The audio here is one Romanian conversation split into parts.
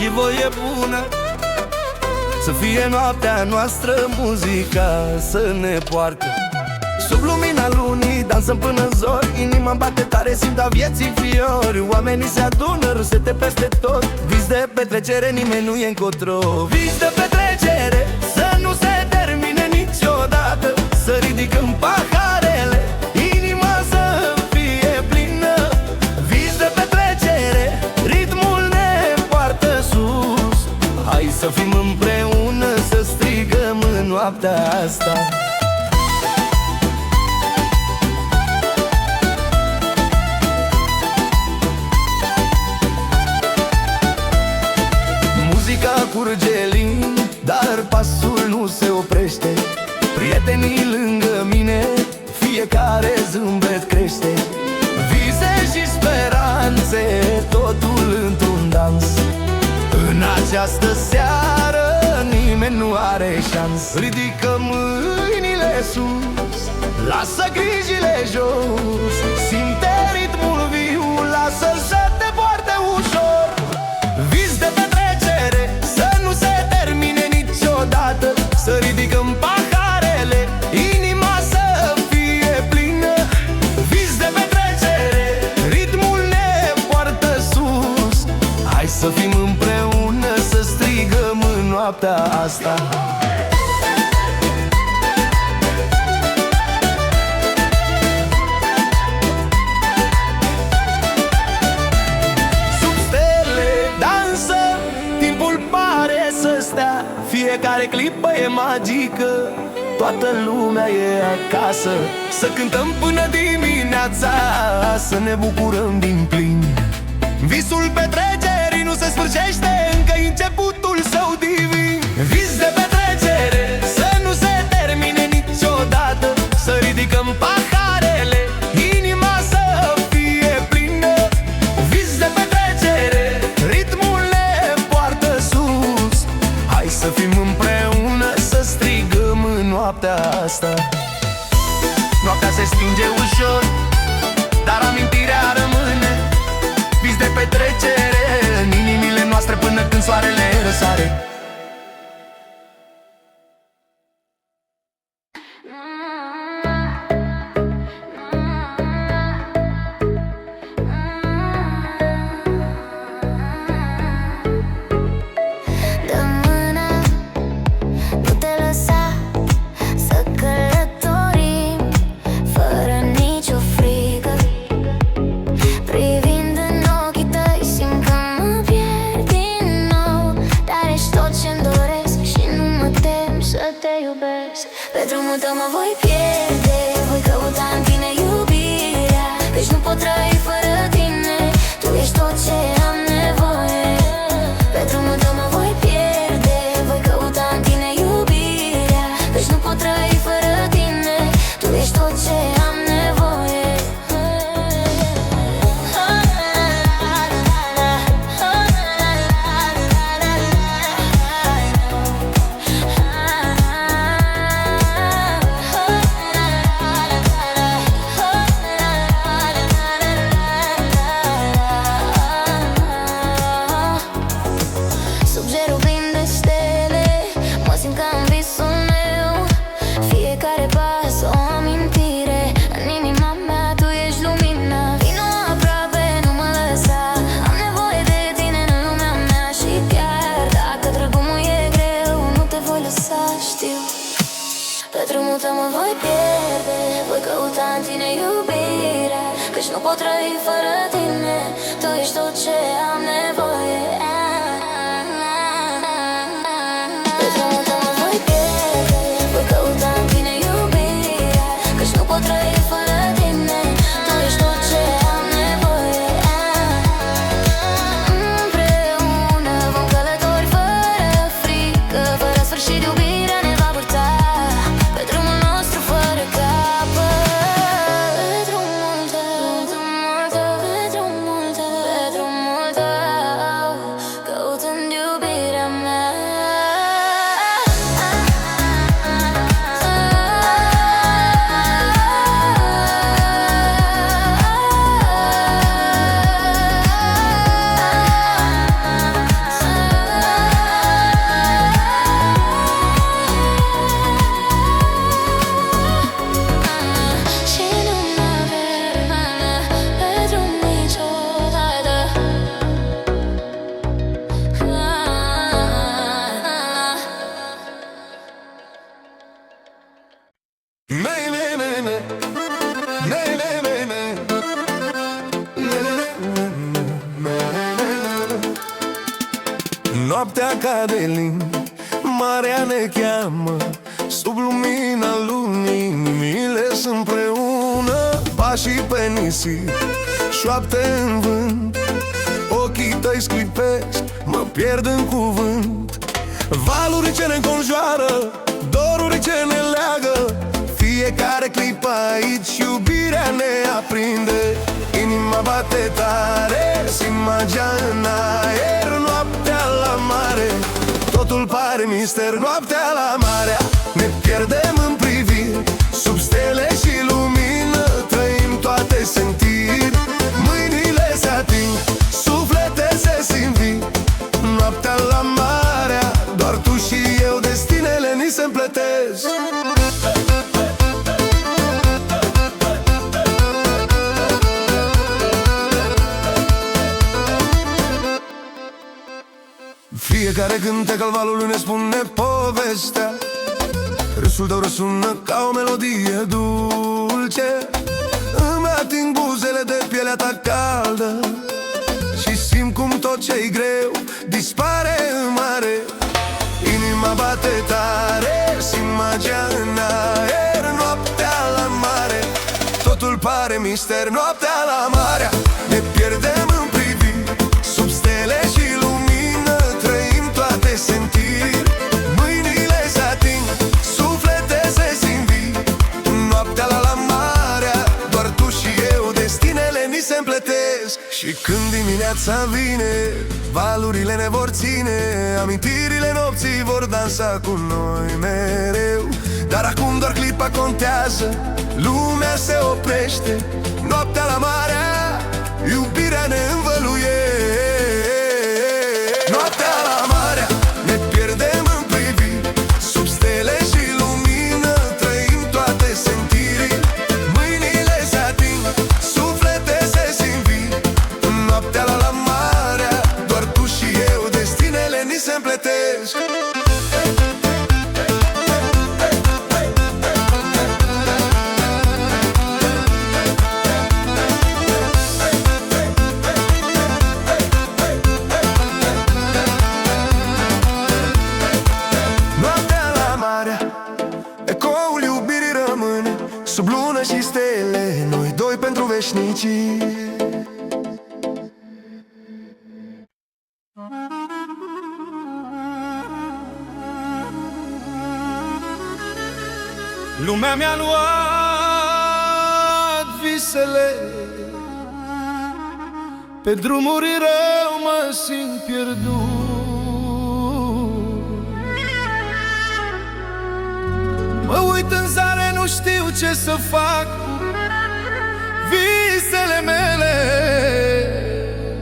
și voie bună. Să fie noaptea noastră muzica să ne poartă. Sub lumina lunii dansăm până zori, inima bate tare, simt a vieții fiori. Oamenii se adună, râsete peste tot. Vis de petrecere, nimeni nu e încotro. Vis de petrecere, să nu se termine niciodată. Să ridicăm paharele, inima să fie plină. Vis de petrecere, ritmul ne poartă sus. Hai să fim împreună, să strigăm în noaptea asta. Muzica curge lin, dar pasul nu se oprește. Prietenii lângă mine, fiecare zâmbet crește. Vise și speranțe, totul într-un dans. În această seară nimeni nu are șans. Ridică mâinile sus, lasă grijile jos. Simte ritmul viu, lasă-l să te poarte ușor. Vis de petrecere, să nu se termine niciodată. Să ridicăm paharele, inima să fie plină. Vis de petrecere, ritmul ne poartă sus. Hai să fim împreună, să strigăm în noaptea asta. Fiecare clipă e magică, toată lumea e acasă. Să cântăm până dimineața, să ne bucurăm din plin. Visul petrecerii nu se sfârșește, încă începutul său divin. Vis de petrecere, să nu se termine niciodată. Să ridicăm paharele, inima să fie plină. Vis de petrecere, ritmul ne poartă sus. Hai să fim împreună, să strigăm în noaptea asta. Noaptea se stinge ușor, dar amintirea rămâne. Vis de petrecere în inimile noastre până când soarele răsare. Pe drumul tău mă voi pierde, voi căuta în tine iubirea. Deci nu pot trăi fără tine, tu ești tot ce am nevoie. Pe drumul tău mă voi pierde, voi căuta în tine iubirea. Deci nu pot trăi fără tine, tu ești tot ce am nevoie. Căci nu pot trăi fără tine, tu ești tot ce am nevoie. Pe drumul tău mă voi pierde, voi căuta în tine iubirea. Căci nu pot trăi fără tine, tu ești tot ce am nevoie. Împreună vom călători fără frică, fără sfârșit iubirea ne va purta pe drumul nostru fără capăt. Pe drumul tău, Noaptea cade lin, marea ne cheamă, sub lumina lunii inimile sunt împreună. Pașii pe nisip, șoapte în vânt, ochii tăi sclipesc, mă pierd în cuvânt. Valuri ce ne înconjoară, doruri ce ne leagă, fiecare clipă aici iubirea ne aprinde. Inima bate tare, simt magia în aer. Noaptea la mare, totul pare mister. Noaptea la mare, ne pierdem în priviri, sub stele și lumină trăim toate sentiri. Mâinile se ating, suflete se simt vii. Noaptea la mare, doar tu și eu, destinele ni se împletesc. Fiecare cântec al valului ne spune povestea. Râsul tău răsună ca o melodie dulce, îmi ating buzele de pielea ta caldă și simt cum tot ce-i greu dispare în mare. Inima bate tare, simt magia în aer. Noaptea la mare, totul pare mister. Noaptea la mare, ne pierdem în priviri, sub stele și lumină trăim toate sentiri. Mâinile se ating, suflete se simt vii. Noaptea la mare, doar tu și eu, destinele ni se împletesc. Și când dimineața vine, valurile ne vor ține, amintirile nopții vor dansa cu noi mereu. Dar acum doar clipa contează, lumea se oprește. Noaptea la mare, iubirea ne învăluie. Noaptea la mare, ne pierdem în priviri, sub stele și lumină trăim toate sentirii. Mâinile se ating, suflete se simt vii. Noaptea la mare, doar tu și eu, destinele ni se împletesc. Ecoul iubirii rămâne sub lună și stele, noi doi pentru veșnicii. Lumea mi-a luat visele, pe drumuri rău mă simt pierdut. Mă uit în zare, nu știu ce să fac. Visele mele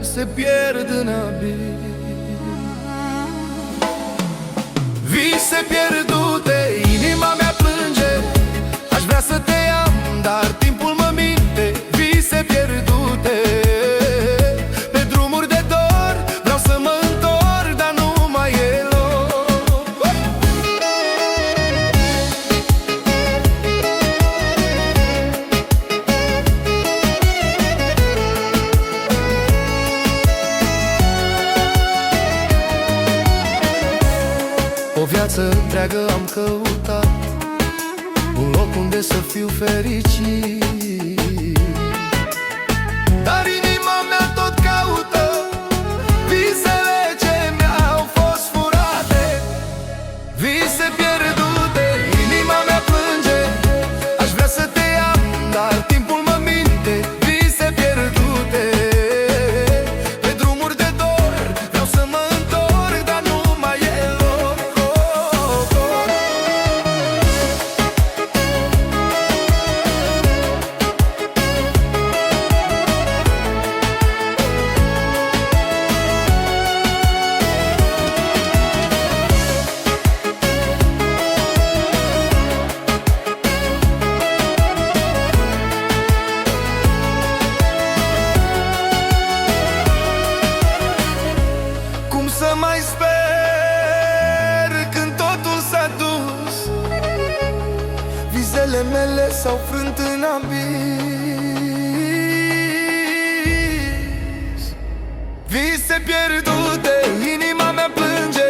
se pierd în abis. Vise pierdute, inima mea plânge. Aș vrea să te am, dar timpul mă minte. Vise pierdute, pe drumuri de dor, vreau să mă întorc, dar nu mai e loc. O viață întreagă am căutat un loc unde să fiu fericit, dar inima mea tot caută visele ce mi-au fost furate. Vise pierdute, inima mea plânge. Aș vrea să te am, dar timpul mă minte. Vise pierdute, pe drumuri de dor, vreau să mă întorc, dar nu mai e loc. Cum să mai sper când totul s-a dus? Visele mele s-au frânt în abis. Vise pierdute, inima mea plânge.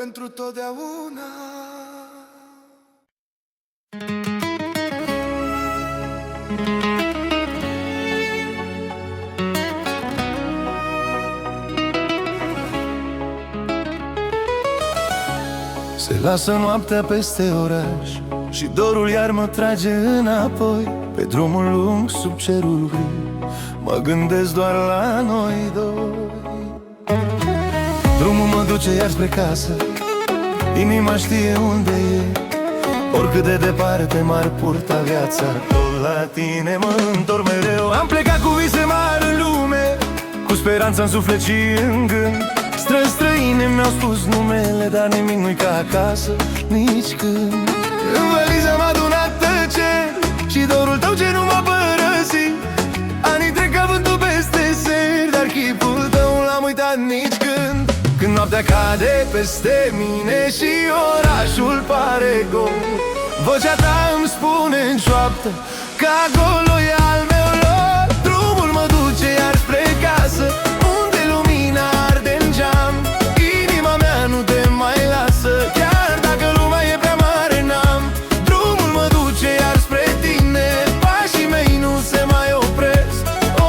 pentru totdeauna. Se lasă noaptea peste oraș și dorul iar mă trage înapoi. Pe drumul lung sub cerul gri mă gândesc doar la noi doi. Drumul mă duce iar spre casă, inima știe unde e. Oricât de departe m-ar purta viața, tot la tine mă întorc mereu. Am plecat cu vise mari în lume, cu speranța în suflet și în gând. Străine mi-au spus numele, dar nimic nu-i ca acasă, nici când. În valiză m-a adunat tăceri și dorul tău ce nu m-a părăsit. Anii trec ca vântul peste seri, dar chipul tău l-am uitat nici când. Când noaptea cade peste mine și orașul pare gol, vocea ta îmi spune în șoaptă că acolo e al meu loc. Drumul mă duce iar spre casă, unde lumina arde în geam. Inima mea nu te mai lasă, chiar dacă lumea e prea mare n-am. Drumul mă duce iar spre tine, pașii mei nu se mai opresc.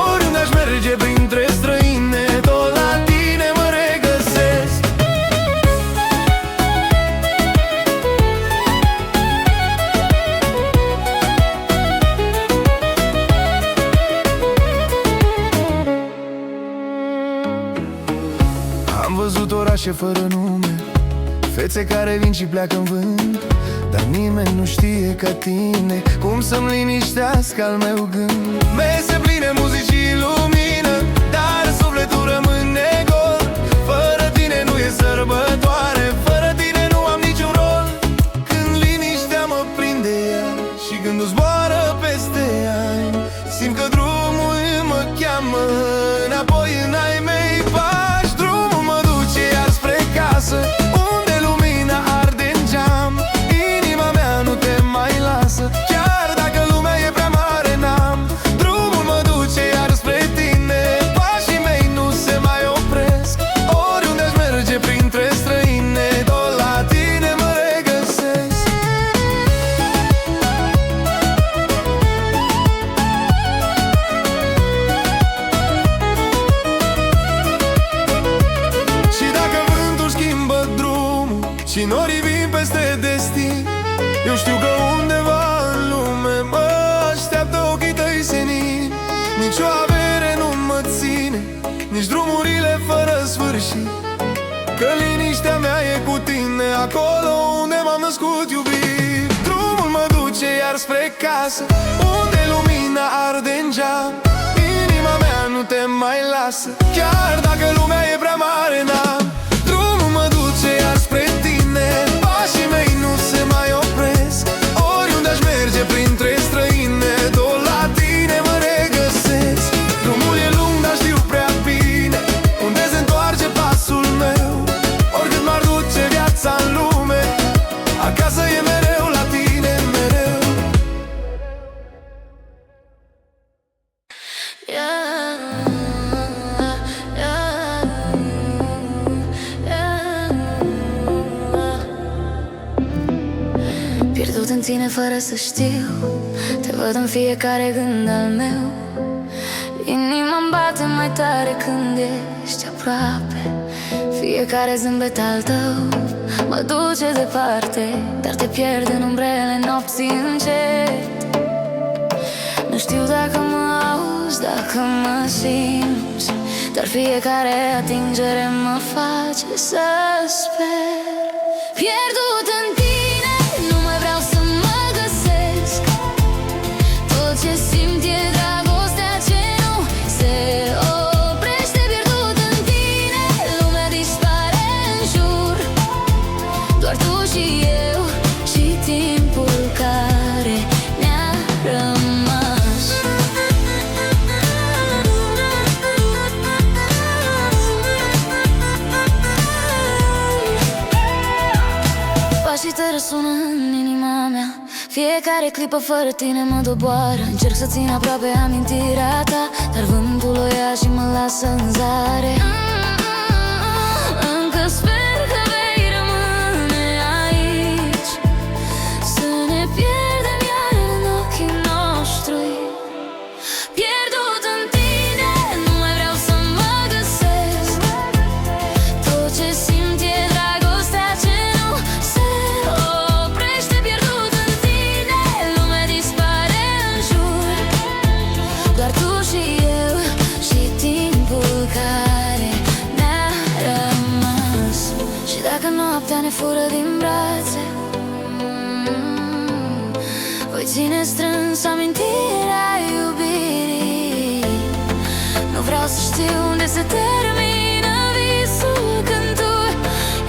Oriunde aș merge printre străine, tot la tine mă regăsesc. Am văzut orașe fără nume, fețe care vin și pleacă în vânt, dar nimeni nu știe ca tine cum să-mi liniștească al meu gând. Mese pline, muzici și lumină, dar sufletul rămâne gol. Fără tine nu e sărbătoare, fără tine nu am niciun rol. Când liniștea mă prinde iar și gândul zboară peste ani, simt că drumul mă cheamă înapoi în ai mei pași. Drumul mă duce iar spre casă, unde lumina arde în geam. Inima mea nu te mai lasă, chiar dacă lumea e prea mare n-am. Drumul mă duce iar spre tine, pașii mei nu se mai opresc. Oriunde aș merge printre străine, tot la tine mă regăsesc. Și dacă vântul schimbă drumul și norii vin peste destin, eu știu că undeva în lume mă așteaptă ochii tăi senin. Nici o avere nu mă ține, nici drumurile fără sfârșit, că liniștea mea e cu tine, acolo unde m-am născut iubit. Drumul mă duce iar spre casă, unde lumina arde în geam. Inima mea nu te mai lasă, chiar dacă lumea e prea mare n-am. Drumul mă duce iar spre tine, pașii mei nu se mai opresc. Oriunde aș merge printre străine, tot la tine mă regăsesc. Drumul e lung, dar știu prea bine unde se întoarce pasul meu. Oricât m-ar duce viața în lume, acasă e mereu la tine, mereu. Pierdut în tine fără să știu, te văd în fiecare gând al meu. Inima-mi bate mai tare când ești aproape. Fiecare zâmbet al tău mă duce departe, dar te pierd în umbrele nopții încet. Nu știu dacă mă auzi, dacă mă simți, dar fiecare atingere mă face să sper. Pierdut în tine, nu mai vreau să mă găsesc. Tot ce simt e dragostea ce nu se oprește. Pierdut în tine, lumea dispare în jur. Doar tu și eu și timpul care ne-a rămas. Pașii te răsună în inima mea, fiecare clipă fără tine mă doboară. Încerc să țin aproape amintirea ta, dar vântul o ia și mă lasă în zare. Încă sper că vei rămâne din brațe. Voi ține strâns amintirea iubirii. Nu vreau să știu unde se termină visul, când tu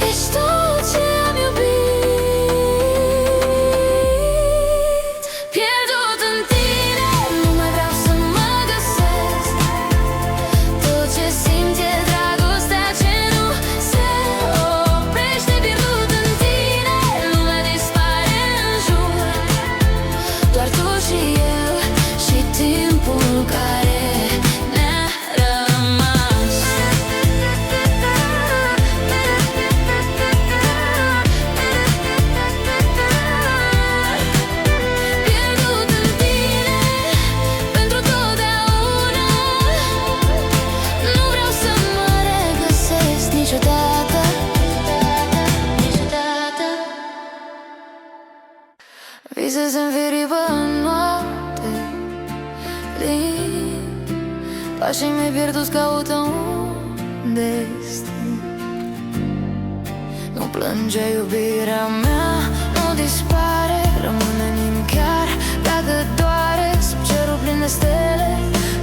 ești tot ce am iubit. Pierdut în tine, nu mai vreau să mă găsesc. Tot ce simt e dragostea ce nu se oprește. Pierdut în tine, lumea dispare în jur. Doar tu și eu și timpul care ne-a rămas. Pierdut în tine pentru totdeauna. Nu vreau să mă regăsesc niciodată, niciodată. Visez în firipă în noapte lin. Pașii mei pierduți caută un destin. Nu plânge iubirea mea, nu dispare, rămâne în inimă chiar dacă doare. Sub cerul plin de stele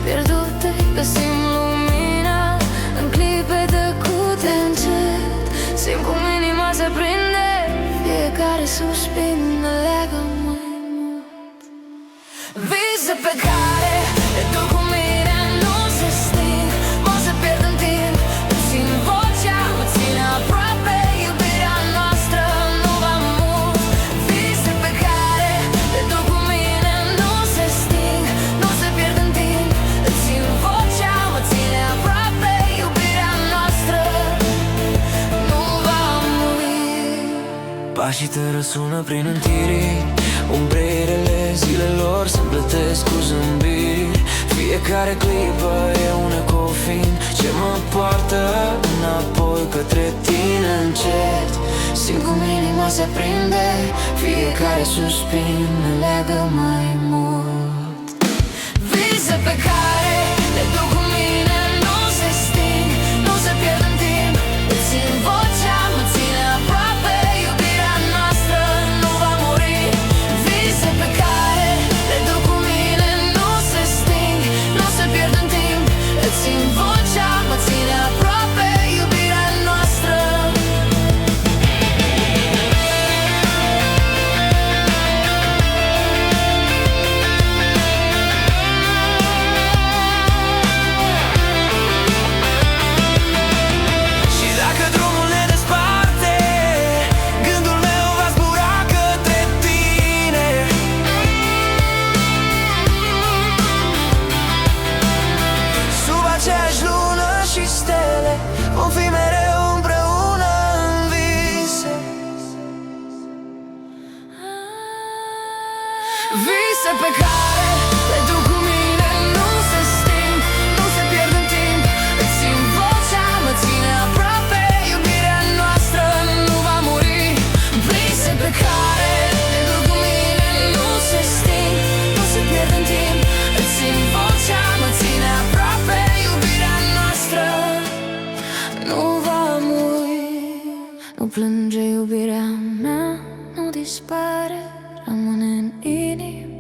pierdute găsim lumina în clipe tăcute. Încet simt cum inima se prinde, fiecare suspin ne leagă mai mult. Vise pe care le duc cu mine nu se sting, mă se pierd în timp. Îmi țin vocea, mă ține aproape, iubirea noastră nu va mult. Vise pe care le duc cu mine nu se sting, nu se pierd în timp. Îmi țin vocea, mă ține aproape, iubirea noastră nu va muri. Pașii te răsună prin întirii, umbrelele zilelor se plătesc cu zâmbiri. Fiecare clipă e un ecofin ce mă poartă înapoi către tine încet. Simt cum inima se prinde, fiecare suspin ne leagă mai mult. Vise pe care le duc cu mine nu se sting, nu se pierd în timp. Îți țin vocea, mă ține aproape, iubirea noastră nu va muri. Vise pe care le duc cu mine nu se sting, nu se pierd în timp. Îți țin vocea, mă ține aproape, iubirea noastră. Și dacă drumul ne desparte, gândul meu va zbura către tine. Sub aceeași lună și stele vom fi mereu împreună în vise. Vise pe care le duc cu mine nu se sting, nu se pierd în timp. Îți țin vocea, mă ține aproape, iubirea noastră nu va muri. Vise pe care le duc cu mine nu se sting, nu se pierd în timp. Îți țin vocea, mă ține aproape, iubirea noastră nu va muri. Nu plânge iubirea mea, nu dispare, rămâne în inimă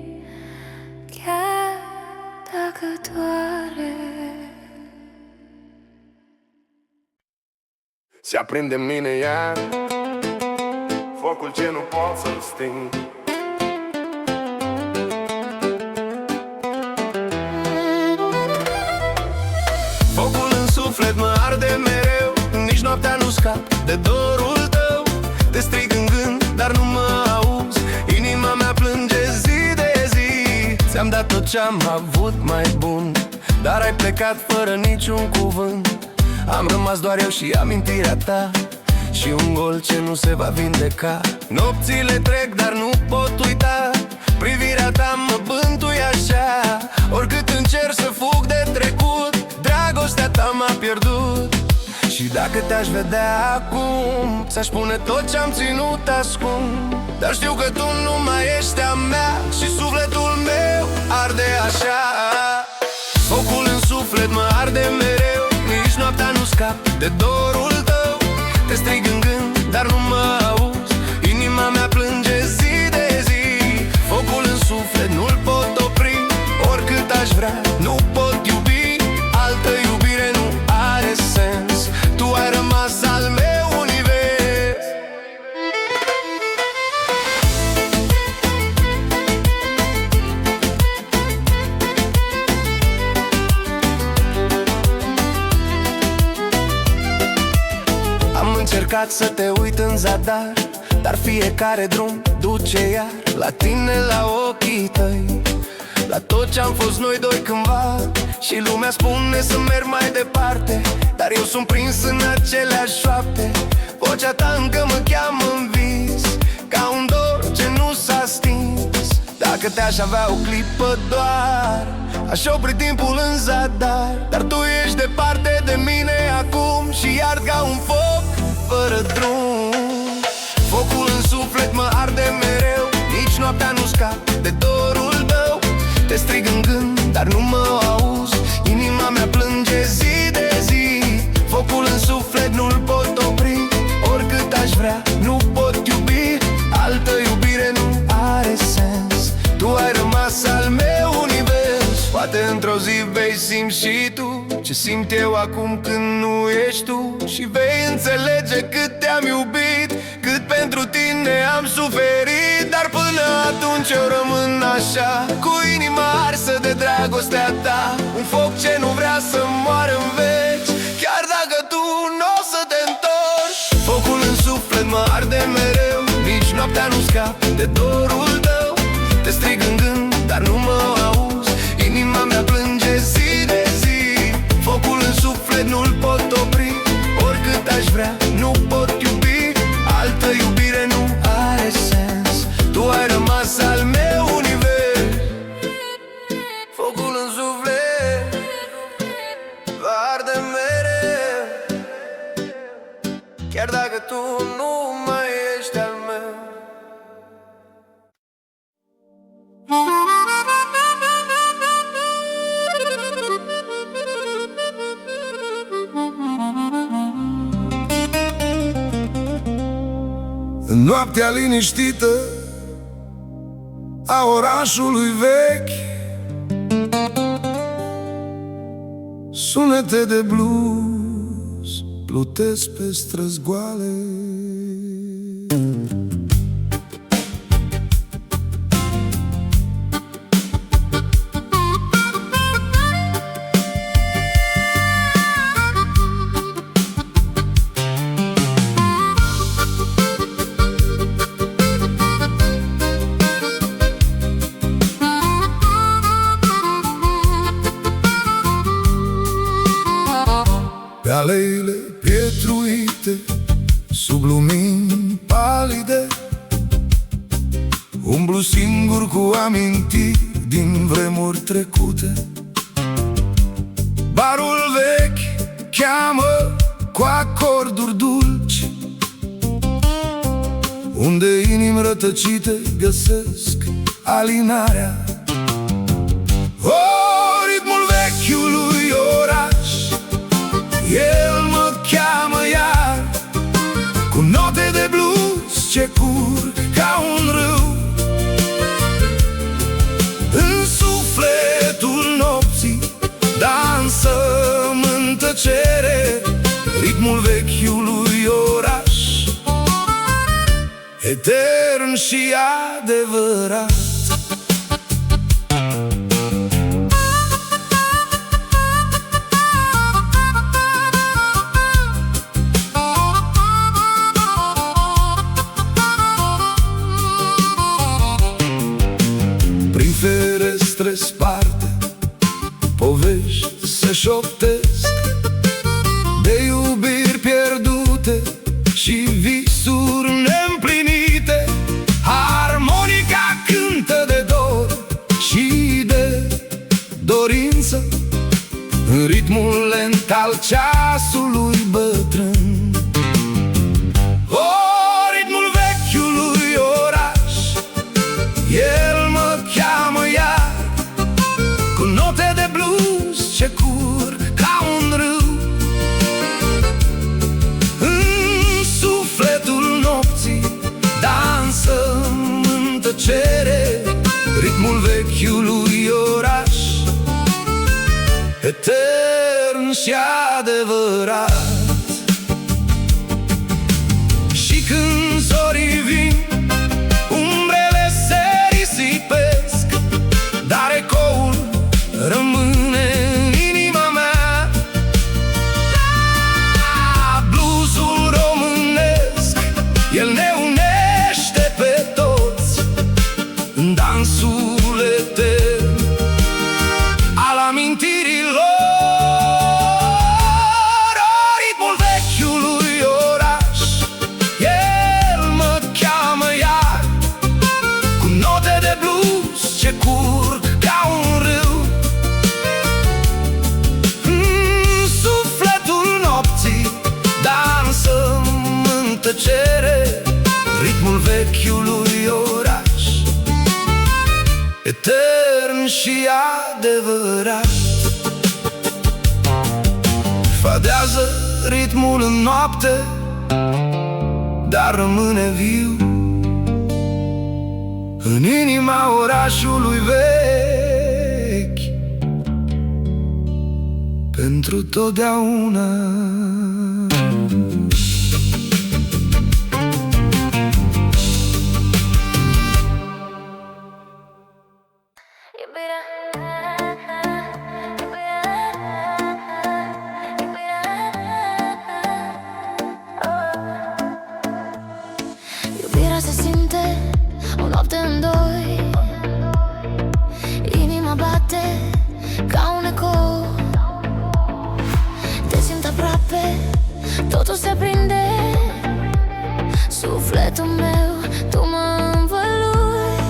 chiar dacă doare. Se aprinde în mine iar focul ce nu pot să-l sting. Focul în suflet mă arde mereu, nici noaptea nu scap de dorul tău. Te strig în gând, dar nu mă auzi, inima mea plânge zi de zi. Ți-am dat tot ce-am avut mai bun, dar ai plecat fără niciun cuvânt. Am rămas doar eu și amintirea ta, și un gol ce nu se va vindeca. Nopțile trec, dar nu pot uita, privirea ta mă bântuie așa. Oricât încerc să fug de trecut, dragostea ta m-a pierdut. Și dacă te-aș vedea acum, ți-aș spune tot ce-am ținut ascuns. Dar știu că tu nu mai ești a mea și sufletul meu arde așa. Focul în suflet mă arde mereu, nici noaptea nu scap de dorul tău. Te strig în gând, dar nu mă auzi, curat să te uit în zadar, dar fiecare drum duce iar la tine, la ochii tăi, la tot ce-am fost noi doi cândva. Și lumea spune să merg mai departe, dar eu sunt prins în aceleași șoapte. Vocea ta încă mă cheamă în vis, ca un dor ce nu s-a stins. Dacă te-aș avea o clipă doar, aș opri timpul în zadar. Dar tu ești departe de mine acum și ard ca un foc fără drum. Focul în suflet mă arde mereu, nici noaptea nu scap de dorul tău. Te strig în gând, dar nu mă auzi, inima mea plânge zi de zi. Focul în suflet nu-l pot opri, oricât aș vrea, nu pot iubi. Altă iubire nu are sens, tu ai rămas al meu univers. Poate într-o zi vei simți și tu ce simt eu acum când nu ești tu, și vei înțelege cât te-am iubit, cât pentru tine am suferit. Dar până atunci eu rămân așa, cu inima arsă de dragostea ta, un foc ce nu vrea să moară în veci, chiar dacă tu n-o să te întorci. Focul în suflet mă arde mereu, nici noaptea nu scap de dorul tău. Te strig în gând, dar nu mă auzi, inima mea plânge zi de zi. Focul în suflet nu-l pot opri, oricât aș vrea, nu pot iubi. Altă iubire nu are sens, tu ai rămas al meu univers. Focul în suflet va arde mereu, chiar dacă tu nu mai ești al meu. În noaptea liniștită a orașului vechi, sunete de blues plutesc pe străzi goale. Pe aleile pietruite, sub lumini palide, umblu singur cu amintiri din vremuri trecute. Barul vechi cheamă cu acorduri dulci, unde inimi rătăcite găsesc alinarea. O, ritmul vechiului oraș, el mă cheamă iar, cu note de blues ce curg ca un râu. În sufletul nopții dansăm în tăcere ritmul vechiului oraș, etern și adevărat. Ferestre sparte, povești se șoptesc de iubiri pierdute și visuri neîmplinite. Harmonica cântă de dor și de dorință, în ritmul lent al ceasului bătrân. O, ritmul vechiului oraș, el mă cheamă iar, cu note de blues ce curg ca un râu. În sufletul nopții dansăm în tăcere ritmul vechiului oraș, etern și adevărat. Și când zorii vin, umbrele se risipesc, dar ecoul rămâne în inima mea. Bluesul românesc etern și adevărat. Fadează ritmul în noapte, dar rămâne viu în inima orașului vechi pentru totdeauna. Iubirea se simte o noapte în doi, inima bate ca un ecou. Te simt aproape, totul se aprinde. Sufletul meu, tu mă învălui,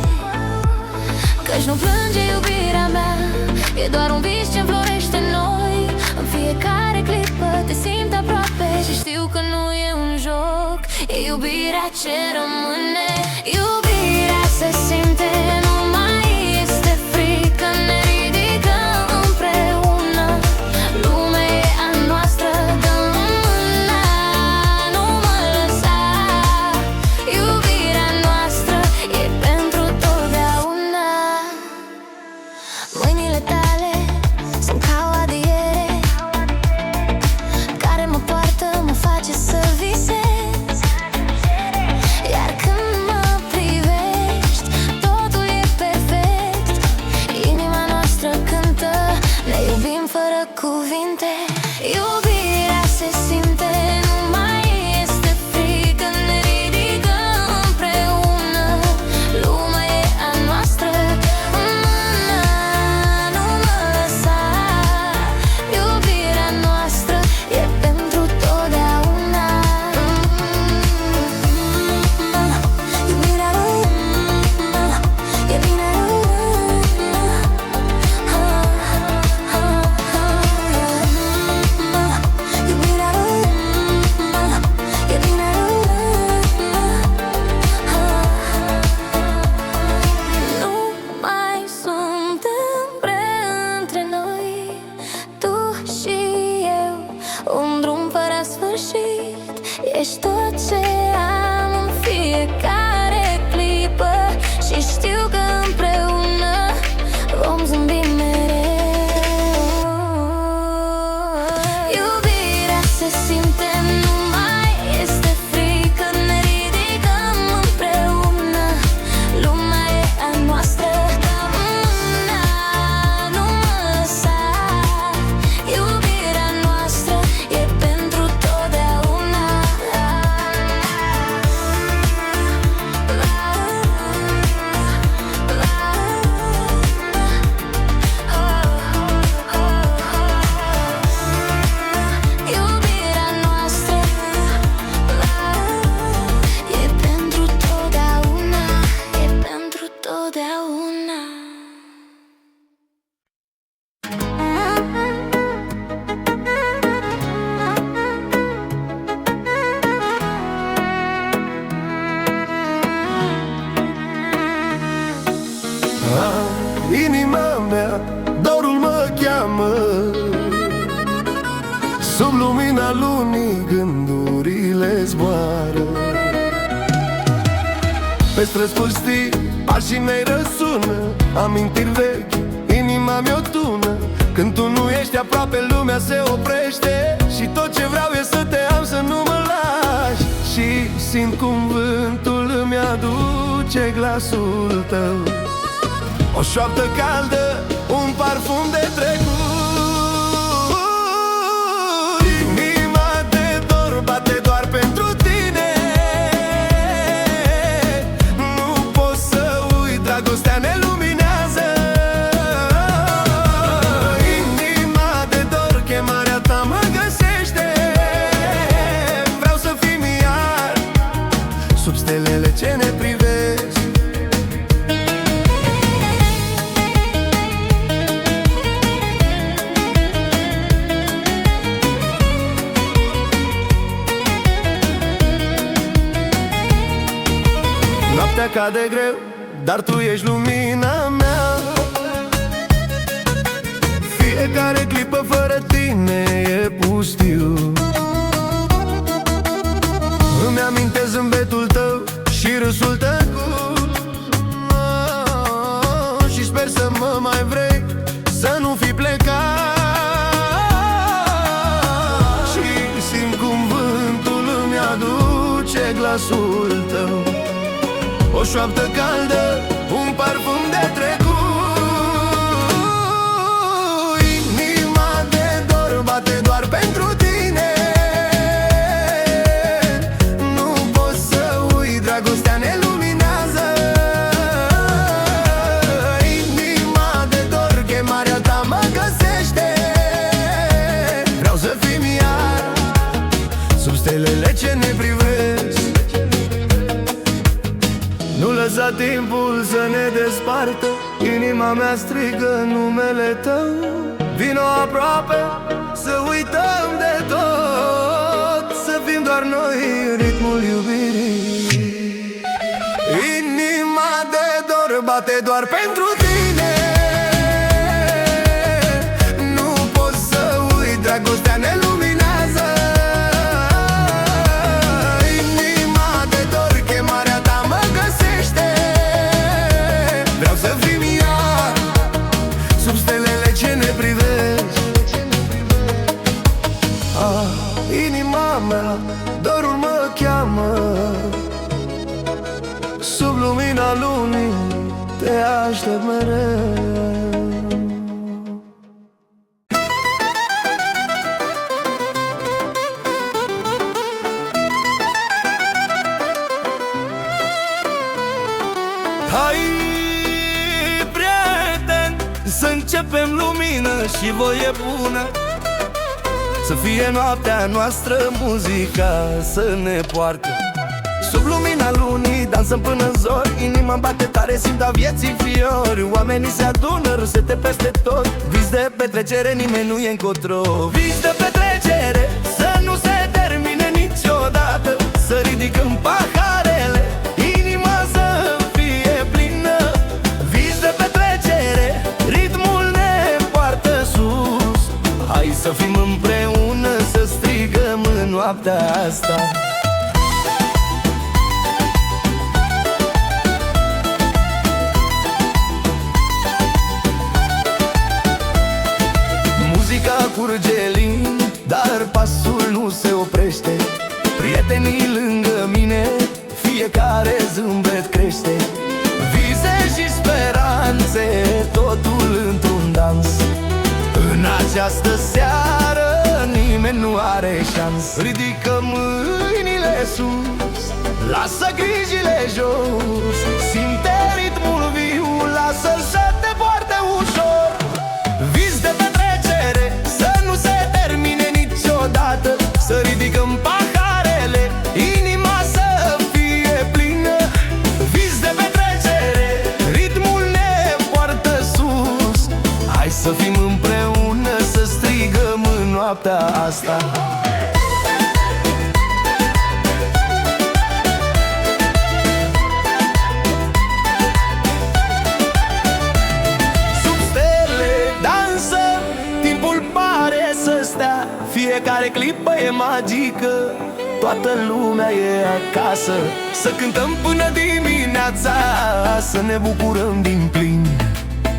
căci nu plânge iubirea mea, e doar un vis ce înflorește în noi. În fiecare clipă te simt aproape și știu că nu e un joc, e iubirea ce rămâne. Iubirea se simte, nu mai este frică, ne ridicăm împreună. Lumea e a noastră, dă-mi mâna, nu mă lăsa. Iubirea noastră e pentru totdeauna. Mâinile tale sunt ca o adiere care mă poartă, mă face să visez. Iar când mă privești, totul e perfect. Inima noastră cântă, ne iubim fără cuvinte. Iubirea se simte, nu mai este frică, ne ridicăm împreună. Lumea e a noastră, mâna, nu mă lăsa. Iubirea noastră e pentru totdeauna. Iubirea e bine. Iubirea e bine. Nu mai sunt între noi, tu și eu, un drum fără sfârșit. Ești tot ce am în fiecare clipă și știu că împreună vom zâmbi mereu. Iubirea se simte, nu mai este frică, ne ridicăm împreună. Lumea e a noastră, mâna, nu mă lăsa. Iubirea noastră e pentru totdeauna. Iubirea noastră e pentru totdeauna, e pentru totdeauna. Inima mea, dorul mă cheamă. Sub lumina lunii gândurile zboară. Pe străzi pustii, pașii mei răsună. Amintiri vechi, inima mi-o tună. Când tu nu ești aproape, lumea se oprește. Și tot ce vreau e să te am, să nu mă lași. Și simt cum vântul îmi aduce glasul tău, o șoaptă caldă, un parfum de trecut. Inima de dor bate doar pentru tine. Nu pot să uit, dragostea ne luminează. Inima de dor, chemarea ta mă găsește. Vreau să fim iar sub stelele ce ne privesc. Noaptea cade greu, dar tu ești lumina mea. Fiecare clipă fără tine e pustiu. Îmi amintesc zâmbetul tău și râsul tăcut, și sper să mă mai vrei, să nu fi plecat. Și simt cum vântul îmi aduce glasul tău, o șoaptă caldă, un parfum de trecut. Inima de dor bate doar pentru tine. Nu pot să uit, dragostea ne luminează. Inima de dor, chemarea ta mă găsește. Vreau să fim iar sub stelele ce ne privesc. Nu lăsa timpul să ne despartă, inima mea strigă numele tău. Vino aproape să uităm de tot, să fim doar noi în ritmul iubirii. Inima de dor bate doar pentru tine. Nu pot să uit, dragostea ne luminează. Inima de dor, chemarea ta mă găsește. Vreau să fim iar sub stelele ce ne privești. Inima mea, dorul mă cheamă. Sub lumina lunii te aștept mereu. Hai, prieten, să începem lumină și voie bună. Să fie noaptea noastră muzica să ne poartă. Sub lumina lunii dansăm până în zori. Inima bate tare, simt a vieții fiori. Oamenii se adună, râsete peste tot. Vis de petrecere, nimeni nu e încotro. Vis de petrecere, să nu se termine niciodată. Să ridicăm paharele, inima să fie plină. Vis de petrecere, ritmul ne poartă sus. Hai să fim împreună, să strigăm în noaptea asta. Muzica curge lin, dar pasul nu se oprește. Prietenii lângă mine, fiecare zâmbet crește. Vise și speranțe, totul într-un dans. În această seară nimeni nu are șans. Ridică mâinile sus, lasă grijile jos. Simte ritmul viu, lasă-l să te poarte ușor. Vis de petrecere, să nu se termine niciodată. Să ridicăm paharele, inima să fie plină. Vis de petrecere, ritmul ne poartă sus. Hai să fim împreună, să strigăm în noaptea asta. Sub stele dansăm, timpul pare să stea. Fiecare clipă e magică, toată lumea e acasă. Să cântăm până dimineața, să ne bucurăm din plin.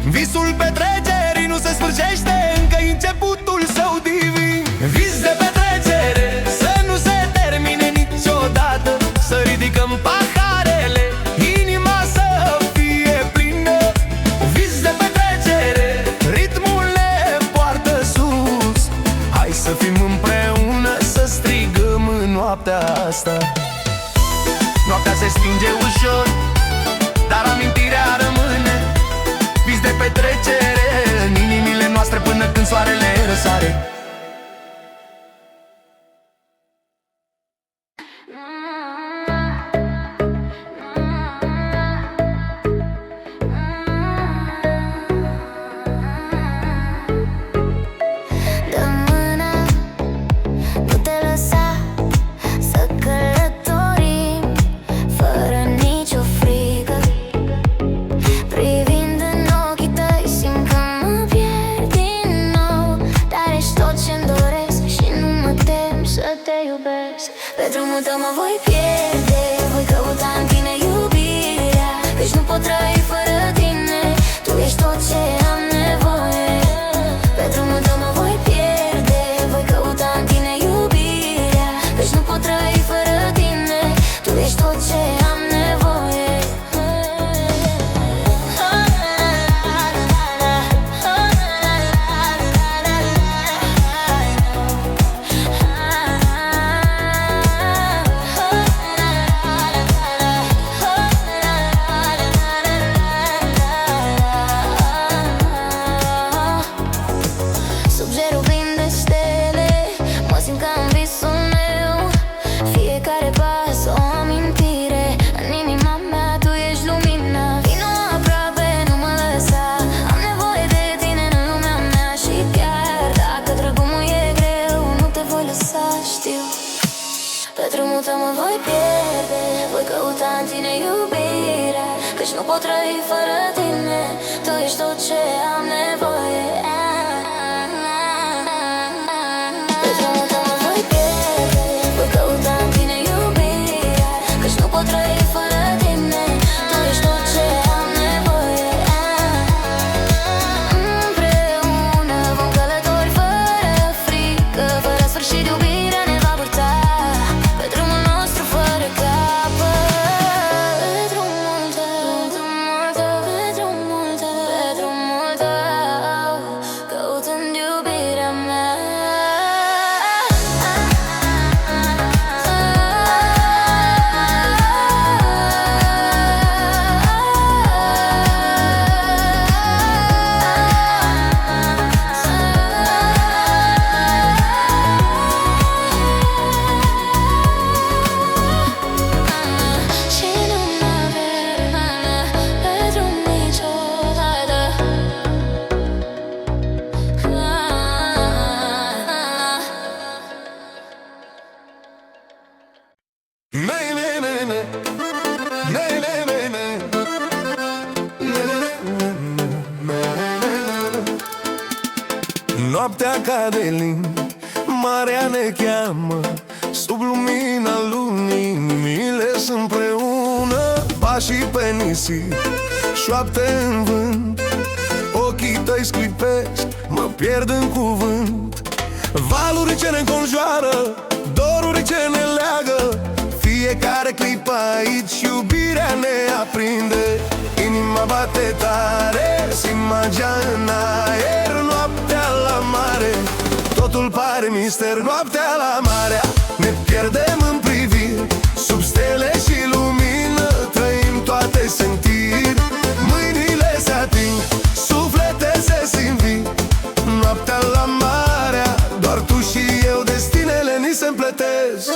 Visul petrecerii nu se sfârșește, încă începutul său divin. Vis de petrecere, să nu se termine niciodată. Să ridicăm paharele, inima să fie plină. Vis de petrecere, ritmul ne poartă sus. Hai să fim împreună, să strigăm în noaptea asta. Noaptea se stinge ușor, dar amintirea rămâne. Vis de petrecere în inimile noastre până când soarele răsare. Privind în ochii tăi, simt că mă pierd din nou. Și nu pot trăi fără tine. Tu ești tot ce am nevoie. Pe drumul tău mă voi pierde, voi căuta în tine iubirea, căci nu pot trăi fără tine. Tu ești tot ce am nevoie. Împreună vom călători fără frică, fără sfârșit iubirea ne va purta pe drumul nostru fără capăt. Pe drumul tău, pe drumul tău, pe drumul tău, căutând iubirea mea. Și nu mă vei pe drum niciodată. Nei, nei, nei, nei. Nei, nei, nei, nei. Noaptea cade lin, marea ne cheamă, sub lumina lunii mile sunt împreună. Pașii pe nisip, șoapte în vânt, ochii tăi sclipesc, mă pierd în cuvânt. Valuri ce ne înconjoară, doruri ce ne leagă, fiecare clipă aici iubirea ne aprinde. Inima bate tare, simt magia în aer. Noaptea la mare, totul pare mister. Noaptea la mare, ne pierdem în priviri, sub stele și lumină trăim toate sentiri. Mâinile se ating, suflete se simt vii. Noaptea la mare, doar tu și eu, destinele ni se împletesc.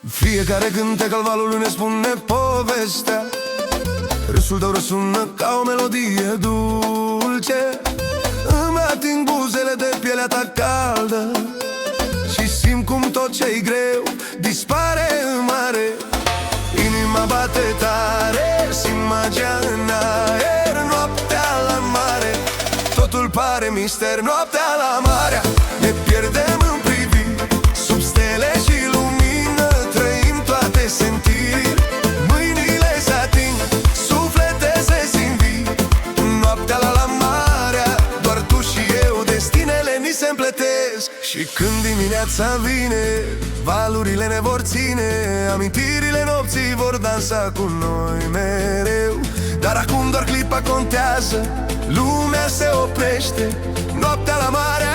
Fiecare cântec al valului ne spune povestea. Râsul tău răsună ca o melodie dulce, îmi ating buzele de pielea ta caldă și simt cum tot ce-i greu dispare în mare. Inima bate tare, simt magia în aer. Noaptea la mare, totul pare mister. Noaptea la mare, ne pierdem în priviri, sub stele și lumină trăim toate sentiri. Mâinile se ating, suflete se simt vii. Noaptea la mare, doar tu și eu, destinele ni se împletesc. Și când dimineața vine, valurile ne vor ține, amintirile nopții vor dansa cu noi mereu. Dar acum doar clipa contează, lumea se oprește. Noaptea la mare,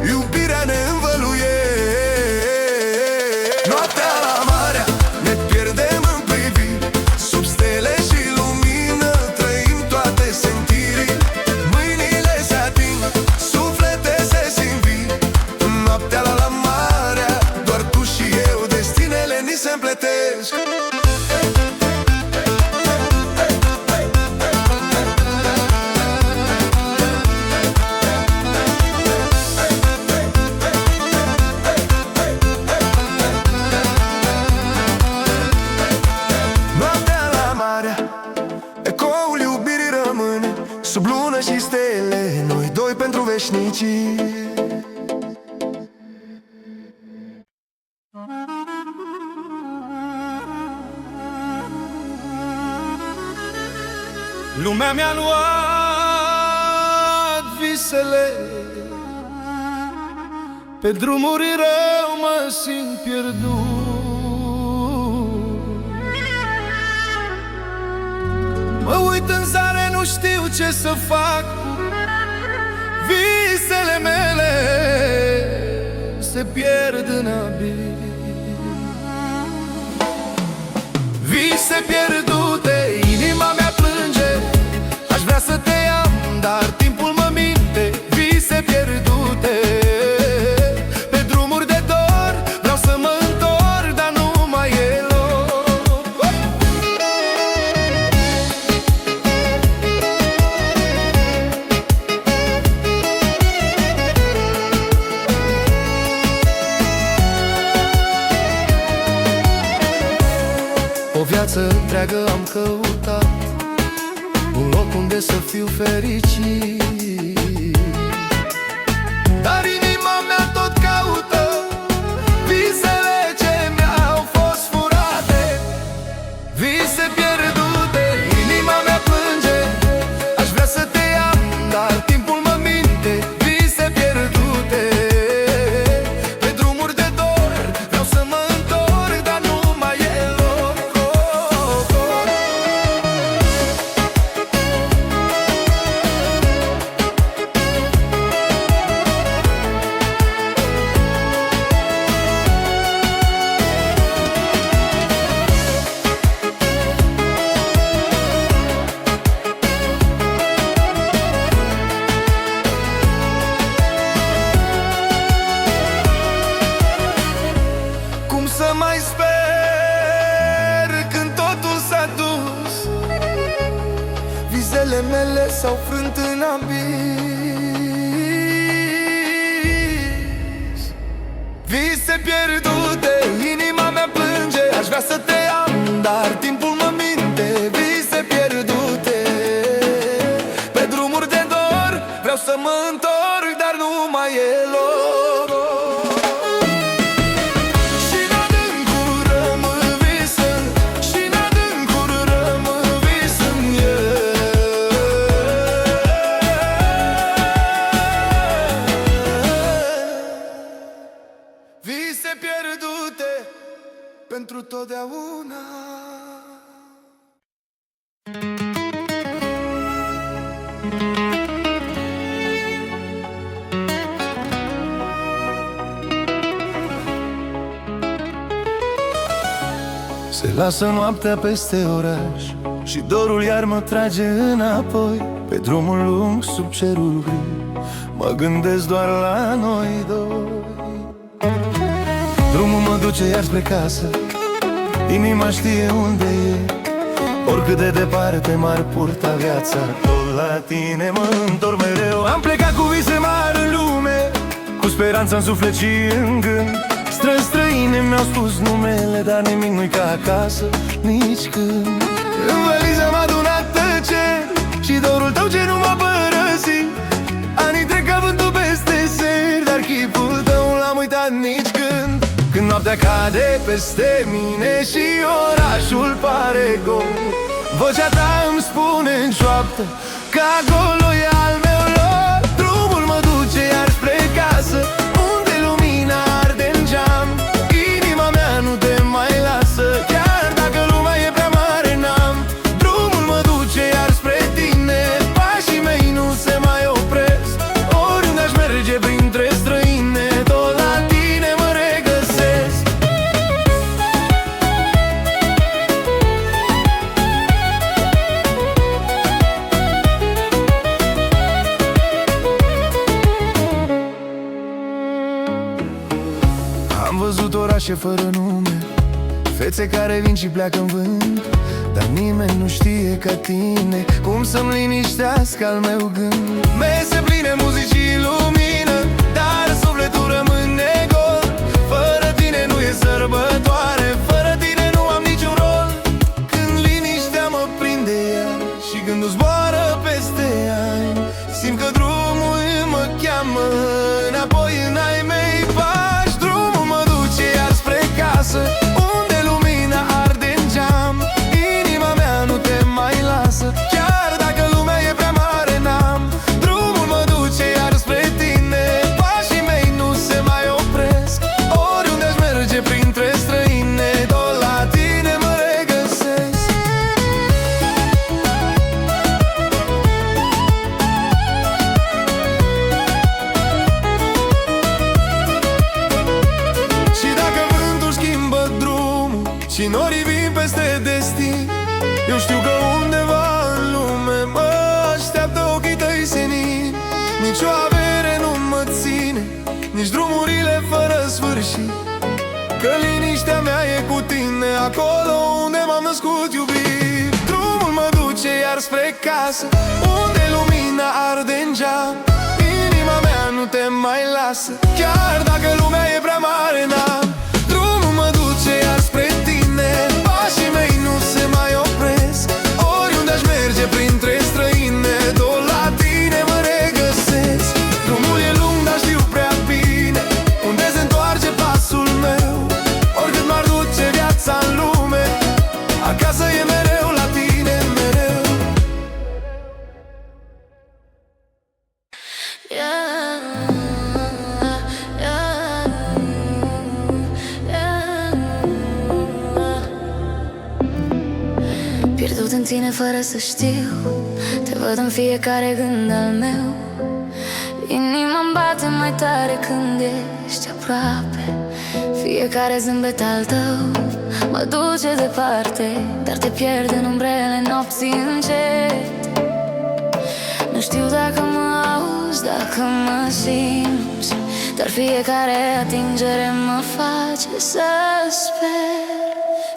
iubirea ne învăluie. Noaptea la mare, ne pierdem în priviri, sub stele și lumină trăim toate sentirii. Mâinile se ating, suflete se simt vii. Noaptea la mare, doar tu și eu, destinele ni se împletesc. Noaptea la mare, ecoul iubirii rămâne, sub lună și stele, noi doi pentru veșnicii. Lumea mi-a luat visele, pe drumuri rău mă simt pierdut. Mă uit în zare, nu știu ce să fac. Visele mele se pierd în abis. Vise pierdute, inima mea plânge. Aș vrea să te am, dar timpul mă minte. Vise pierdute, pe drumuri de dor, vreau să mă întorc, dar nu mai e loc. viață întreagă am căutat un loc unde să fiu fericit. dar inima mea tot caută visele ce mi-au fost furate. Vise pierdute, inima mea plânge, aș vrea să te am, dar timpul mă minte. Vise pierdute, pe drumuri de dor, vreau să mă întorc, dar nu mai e loc. Cum să mai sper când totul s-a dus? Visele mele s-au frânt în abis. Vise pierdute, inima mea plânge, aș vrea să te am, dar timpul mă minte. Vise pierdute, pe drumuri de dor, vreau să mă întorc, dar nu mai e loc. Și în adâncuri rămân visând, și în adâncuri rămân visând vise pierdute pentru totdeauna. Se lasă noaptea peste oraș și dorul iar mă trage înapoi. Pe drumul lung sub cerul gri mă gândesc doar la noi doi. Drumul mă duce iar spre casă, inima știe unde e. Oricât de departe m-ar purta viața, tot la tine mă întorc mereu. Am plecat cu vise mari în lume, cu speranța în suflet și în gând. Străzi străine mi-au spus numele, dar nimic nu-i ca acasă, nici când. În valiză m-a adunat tăceri și dorul tău ce nu m-a părăsit. Anii trec ca vântul peste seri, dar chipul tău l-am uitat nici când. Când noaptea cade peste mine și orașul pare gol, Vocea ta îmi spune în șoaptă că acolo e al meu loc. Drumul mă duce iar spre casă, unde lumina arde în geam. Inima mea nu te mai lasă, chiar dacă lumea e prea mare n-am. Drumul mă duce iar spre tine, pașii mei nu se mai opresc. Oriunde aș merge printre străine, tot la tine mă regăsesc. Am văzut orașe fără nume, fețe care vin și pleacă în vânt, dar nimeni nu știe ca tine cum să-mi liniștească al meu gând. Mese pline, muzici și lumină, dar sufletul rămâne gol. Fără tine nu e sărbătoare, fără tine nu am niciun rol. Când liniștea mă prinde iar și gândul zboară peste ani, simt că drumul mă cheamă înapoi în ai mei pași. Drumul mă duce iar spre casă, unde lumina arde în geam. Inima mea nu te mai lasă, chiar dacă lumea e prea mare n-am. Drumul mă duce iar spre tine, pașii mei nu se mai opresc. Oriunde aș merge printre străine, tot la tine mă regăsesc. Și dacă vântul schimbă drumul și norii vin peste destin, eu știu că undeva în lume mă așteaptă ochii tăi senin. Nici o avere nu mă ține, nici drumurile fără sfârșit, că liniștea mea e cu tine, acolo unde m-am născut iubit. Drumul mă duce iar spre casă, unde lumina arde în geam. Inima mea nu te mai lasă, chiar dacă lumea e prea mare n-am. Drumul mă duce iar spre tine, pașii mei nu se Pierdut în tine fără să știu, te văd în fiecare gând al meu. Inima-mi bate mai tare când ești aproape. Fiecare zâmbet al tău mă duce departe, dar te pierd în umbrele nopții încet. Nu știu dacă mă auzi, dacă mă simți, dar fiecare atingere mă face să sper.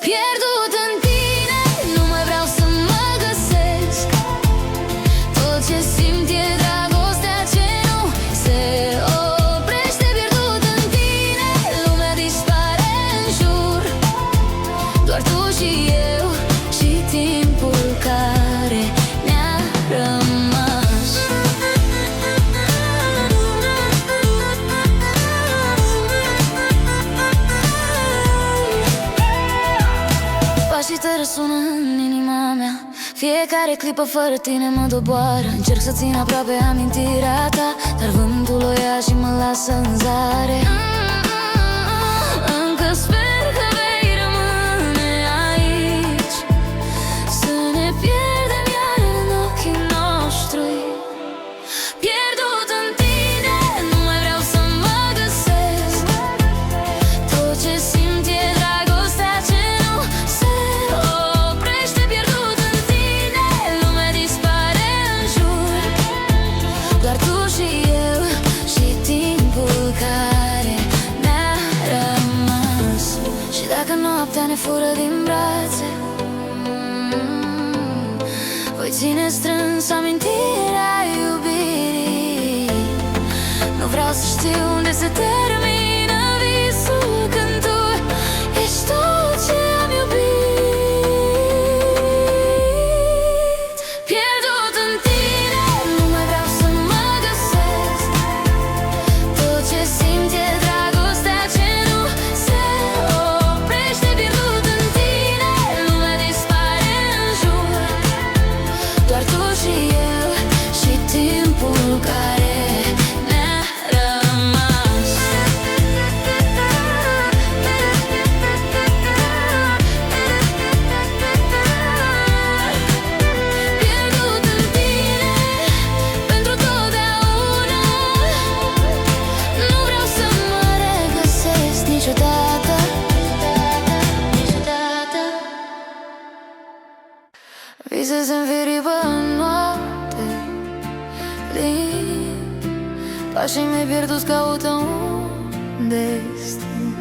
Pierdut în tine, nu mai vreau să mă găsesc. Tot ce simt e dragostea ce nu se oprește. Pierdut în tine, lumea dispare în jur. Doar tu și eu și timpul care ne-a rămas. Pașii te răsună în inima mea. Fiecare clipă fără tine mă doboară. Încerc să țin aproape amintirea ta, dar vântul o ia și mă lasă în zare. Încă sper că vei rămâne aici, să ne pierdem iar în ochii noștri. Pierdut în tine, nu mai vreau să mă găsesc. Tot ce simt e dragostea ce nu se oprește. Pierdut în tine, lumea dispare în jur. Doar tu și eu și timpul care ne-a rămas. Și dacă noaptea ne fură din brațe, voi ține strâns amintirea iubirii. Nu vreau să știu unde se termină visul când tu ești tot ce am iubit. Pierdut în tine, nu mai vreau să mă găsesc. Tot ce simt e dragostea ce nu se oprește. Pierdut în tine, lumea dispare în jur. Doar tu și eu și timpul care ne-a rămas. Pierdut în tine pentru totdeauna. Nu vreau să mă regăsesc niciodată, niciodată. Visez în firipă în noapte, lin. Pașii mei pierduți caută un destin.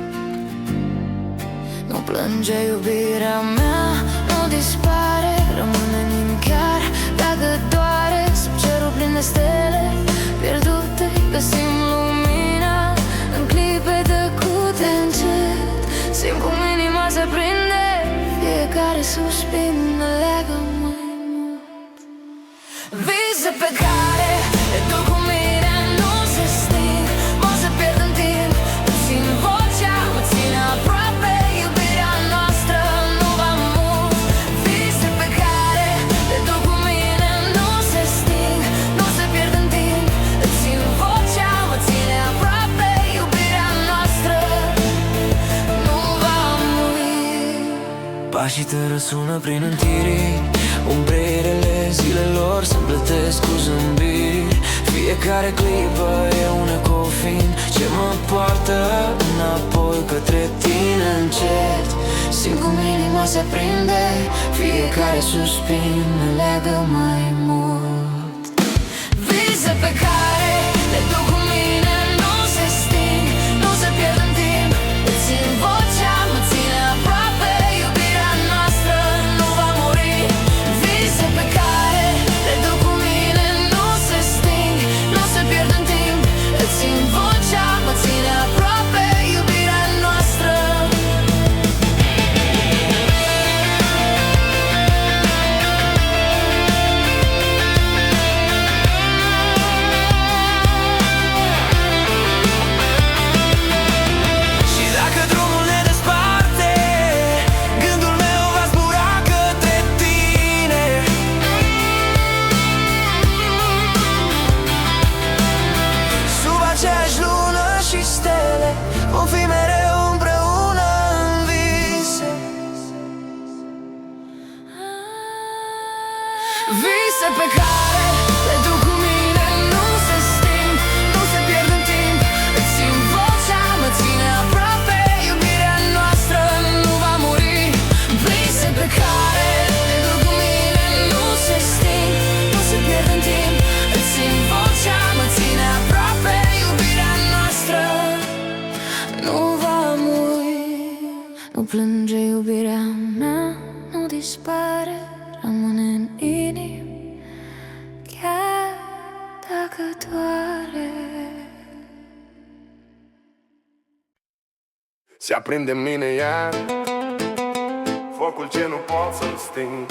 Nu plânge iubirea mea, nu dispare, rămâne în inimă chiar dacă doare. Sub cerul plin de stele pierdute găsim lumina în clipe tăcute încet. Simt cum inima se prinde, fiecare suspin ne leagă mai mult. Vise pe care le duc cu mine nu se sting, mă se pierd în timp. Îmi țin vocea, mă ține aproape, iubirea noastră nu va mult. Vise pe care le duc cu mine nu se sting, nu se pierd în timp. Îmi țin vocea, mă ține aproape, iubirea noastră nu va muri. Pașii te răsună prin întirii, umbrelele zilelor se împlătesc cu zâmbiri. Fiecare clipă e un ecofin ce mă poartă înapoi către tine încet. Simt cum inima se prinde, fiecare suspin ne leagă mai mult. Vise pe care le duc cu mine nu se sting, nu se pierd în timp. Îți țin vocea, mă ține aproape, iubirea noastră nu va muri. Vise pe care le duc cu mine nu se sting, nu se pierd în timp. Îți țin vocea, mă ține aproape, iubirea noastră. Se aprinde în mine iar focul ce nu pot să-l sting.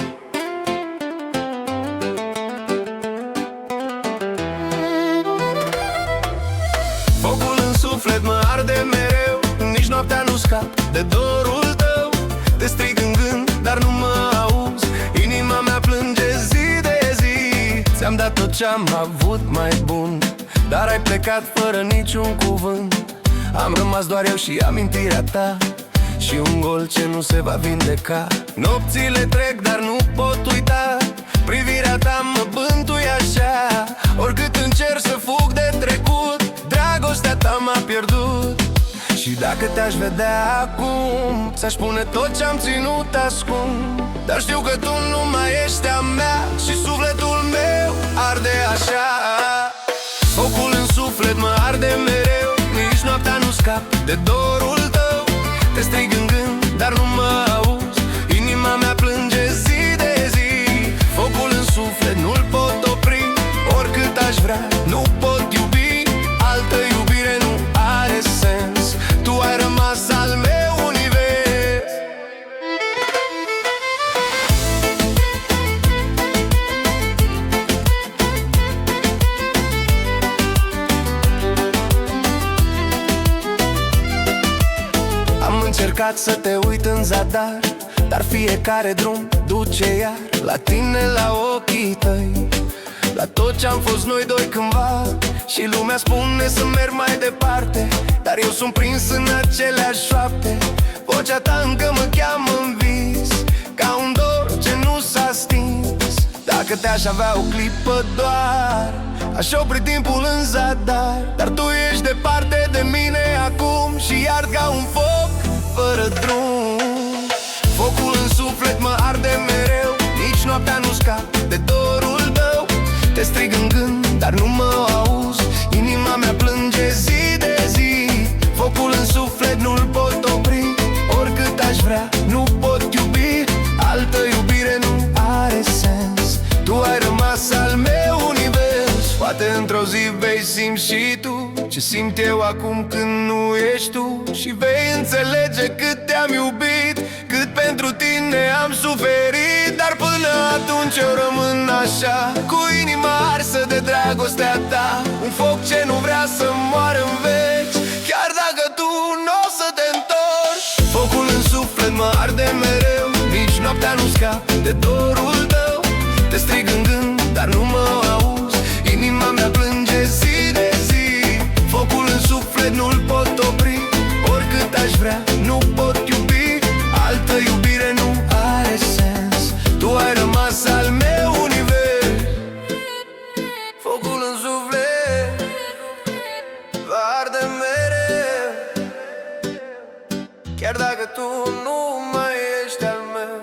Focul în suflet mă arde mereu, nici noaptea nu scap de dorul tău. Te strig în gând, dar nu mă auzi, inima mea plânge zi de zi. Ți-am dat tot ce-am avut mai bun, dar ai plecat fără niciun cuvânt. Am rămas doar eu și amintirea ta și un gol ce nu se va vindeca. Nopțile trec, dar nu pot uita, privirea ta mă bântuie așa. Oricât încerc să fug de trecut, dragostea ta m-a pierdut. Și dacă te-aș vedea acum, ți-aș spune tot ce-am ținut ascuns. Dar știu că tu nu mai ești a mea și sufletul meu arde așa. Focul în suflet mă arde mereu, nici noaptea nu scap de dorul tău. Te strig în gând, dar nu mă auzi, inima mea plânge zi de zi. Focul în suflet nu-l pot opri, oricât aș vrea, nu pot iubi. Altă iubire nu are sens, tu ai rămas al meu univers. Am încercat să te uit în zadar, dar fiecare drum duce iar la tine, la ochii tăi, la tot ce-am fost noi doi cândva. Și lumea spune să merg mai departe, dar eu sunt prins în aceleași șoapte. Vocea ta încă mă cheamă în vis, ca un dor ce nu s-a stins. Dacă te-aș avea o clipă doar, aș opri timpul în zadar. Dar tu ești departe de mine acum și ard ca un foc fără drum. Focul în suflet mă arde mereu, nici noaptea nu scap de dorul tău. Te strig în gând, dar nu mă auzi, inima mea plânge zi de zi. Focul în suflet nu-l pot opri, oricât aș vrea, nu pot iubi. Altă iubire nu are sens, tu ai rămas al meu univers. Poate într-o zi vei simți și tu ce simt eu acum când nu ești tu, și vei înțelege cât te-am iubit, cât pentru tine am suferit. Dar până atunci eu rămân așa, cu inima arsă de dragostea ta, un foc ce nu vrea să moară în veci, chiar dacă tu nu o să te întorci. Focul în suflet mă arde mereu, nici noaptea nu scap de dorul tău. Te strig în gând, dar nu mă auzi, inima mea plânge zi de zi. Focul în suflet nu-l pot opri, oricât aș vrea, nu pot iubi. Altă iubire nu are sens, tu ai rămas al meu univers. Focul în suflet va arde mereu, chiar dacă tu nu mai ești al meu.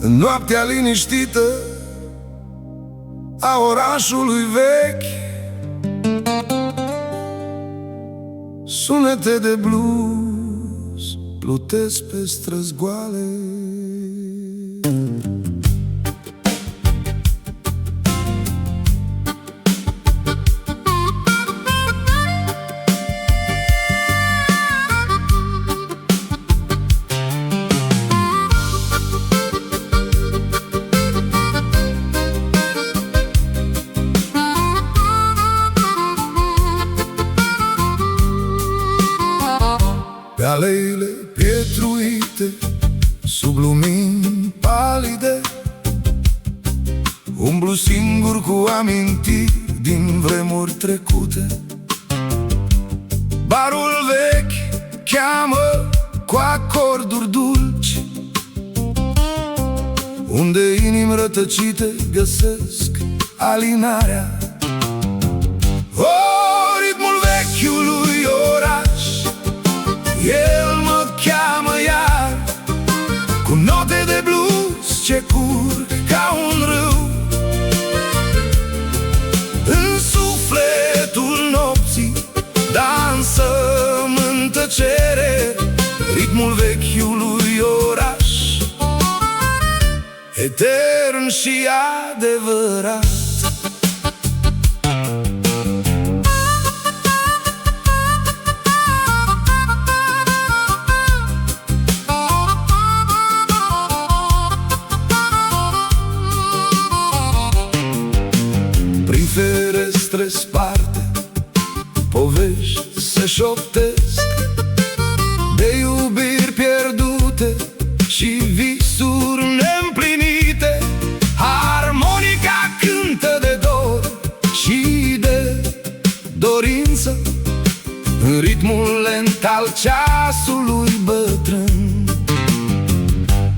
În noaptea liniștită a orașului vechi, sunete de blues plutesc pe străzi goale. Pe aleile pietruite, sub lumini palide, umblu singur cu amintiri din vremuri trecute. Barul vechi cheamă cu acorduri dulci, unde inimi rătăcite găsesc alinarea. O, ritmul vechiului oraș, el mă cheamă iar, cu note de blues ce curg ca un râu. În sufletul nopții, dar tăcere, ritmul vechiului oraș, etern și adevărat. Prin ferestre sparte povești se șoptesc de iubiri pierdute și visuri neîmplinite. Harmonica cântă de dor și de dorință în ritmul lent al ceasului bătrân.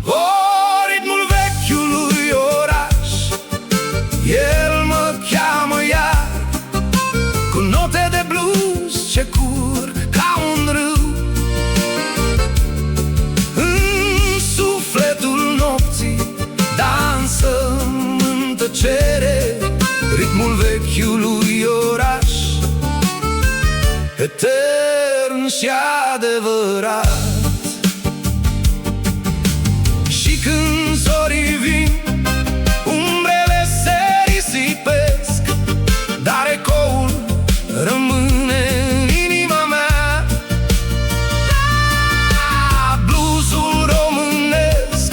O, ritmul vechiului oraș, el mă cheamă iar, cu note de blues ce curg ca un râu. În sufletul nopții dansăm în tăcere, ritmul vechiului oraș, etern și adevărat. Și când zorii vin, umbrele se risipesc, dar ecoul rămâne în inima mea. Bluesul românesc,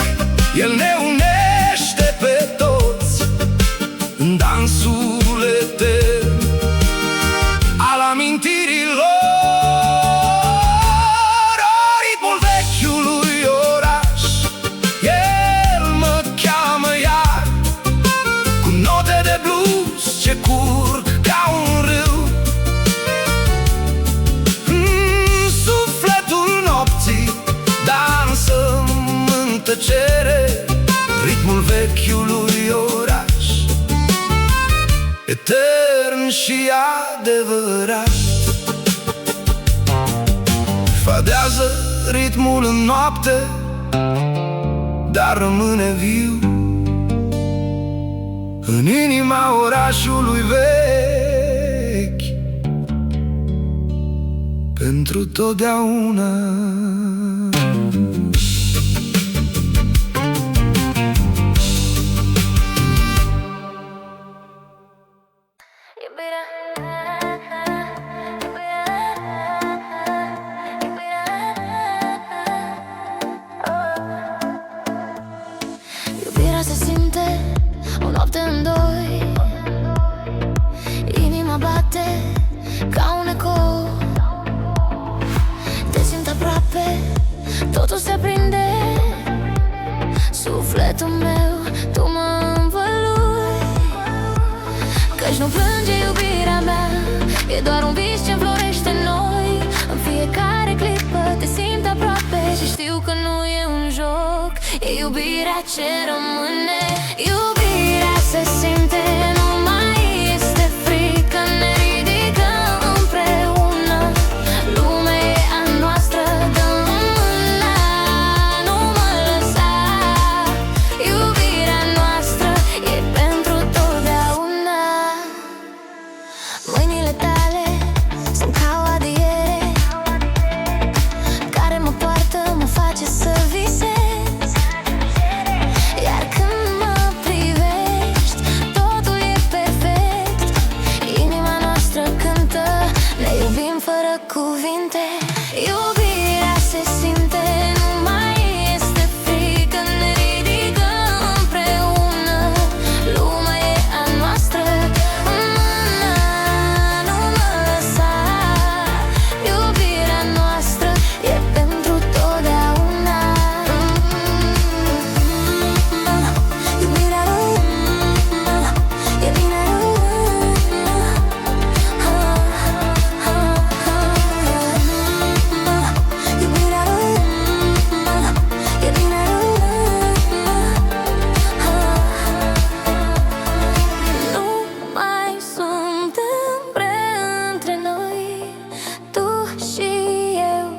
el ne unește pe toți în dansul etern al amintirilor. O, ritmul vechiului oraș, el mă cheamă iar, cu note de blues ce curg ca un râu. În sufletul nopții dansăm în tăcere, ritmul vechiului oraș, etern și adevărat. Fadează ritmul în noapte, dar rămâne viu în inima orașului vechi pentru totdeauna. Iubirea se simte o noapte în doi, inima bate ca un ecou. Te simt aproape, totul se aprinde, sufletul meu, tu mă învălui. Căci nu plânge iubirea mea, e doar un vis ce înflorește în noi. În fiecare clipă te simt aproape și știu că nu e un joc, e iubirea ce rămâne. Iubirea se simte, nu mai este frică, ne ridicăm împreună, lumea e a noastră, dă-mi mâna, nu mă lăsa. Iubirea noastră e pentru totdeauna. Mâinile tale sunt ca o adiere care mă poartă, mă face să visez. Iar când mă privești, totul e perfect. Inima noastră cântă, ne iubim fără cuvinte. Iubirea se simte, nu mai este frică, ne ridicăm împreună, lumea e a noastră, mâna, nu mă lăsa. Iubirea noastră e pentru totdeauna. Iubirea e bine. Iubirea e bine. Nu mai sunt între noi, tu și eu,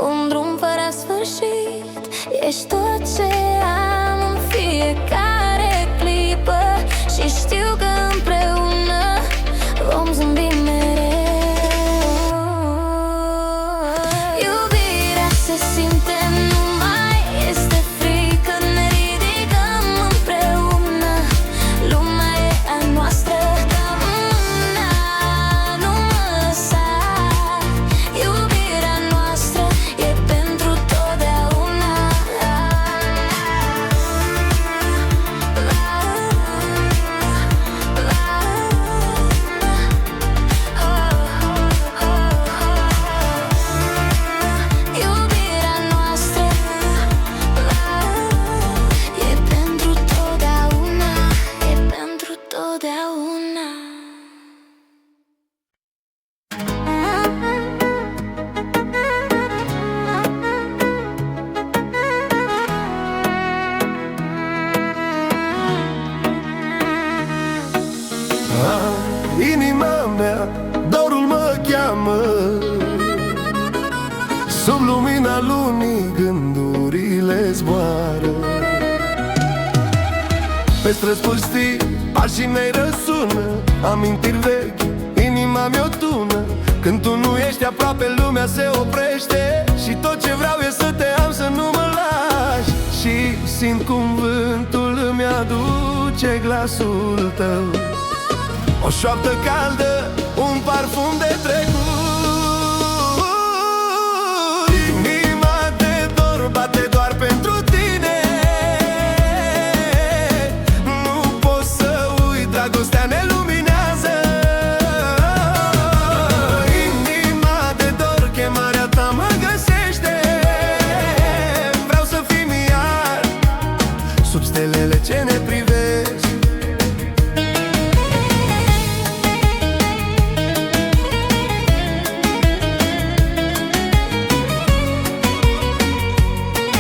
un drum fără sfârșit. Ești tot ce am în fiecare clipă și știu că împreună vom zâmbi mereu. Sub lumina lunii gândurile zboară. Pe străzi pustii, pașii mei răsună, amintiri vechi, inima mi-o tună. Când tu nu ești aproape, lumea se oprește și tot ce vreau e să te am, să nu mă lași. Și simt cum vântul îmi aduce glasul tău, o șoaptă caldă, un parfum de trecut.